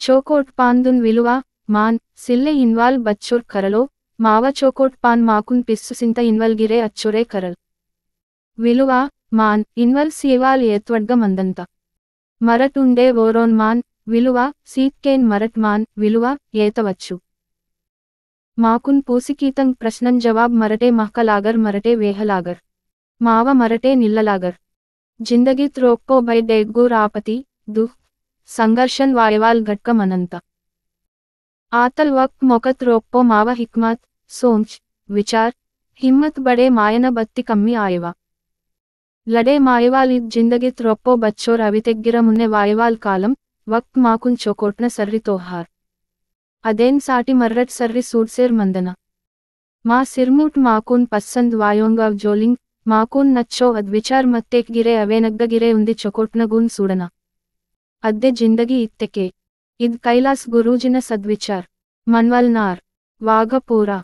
చోకోట్ పాందున్ విలువ మాన్ సిల్లె ఇన్వాల్ బచ్చోర్ కరలో మావ చోకోట్ pan మాకున్ fish సింత ఇన్వల్ గిరే అచ్చొరే కరల్ విలువ మాన్ ఇన్వల్ సేవాల్ ఏత్వడ్గ మందంత మరట్ ఉండే ఓరోన్ మాన్ విలువ సీత్కేన్ మరట్ మాన్ విలువ ఏతవచ్చు మాకున్ పూసికీతం ప్రశ్నం జవాబ్ మరటే మహ్కలాగర్ మరటే వేహలాగర్ మావ మరటే నిల్లలాగర్ జిందగీత్ రోక్కో బై డేగ్గూర్ ఆపతి దుఃఖ్ సంఘర్షన్ వాయవాల్ ఘట్క మనంత आतल वक्त मोकत रोक्पो माव हिकमत सोच विचार हिम्मत बड़े मायन बत्ती कम्मी आयवा लड़े मायवाल इद जिंदगित रोप्पो बच्चोर अवितेग्गिर मुन्ने वायवाल कालम वक्त माकुन चोकोट्न सर्री तोहार अदेन साटी मर्रट सर्री सूडसेर मंदना मा सिरमूट माकुन पसंद वायोंगव जोलिंग माकुन नच्छो अद्विचार मत्तेक गिरे अवेनग्ग गिरे उंदी चोकोट्न गुन सूडना अद्दे जिंदगी इत्तेके इद कैलास गुरूजिन सद्विचार मन्वलनार वाघपूरा।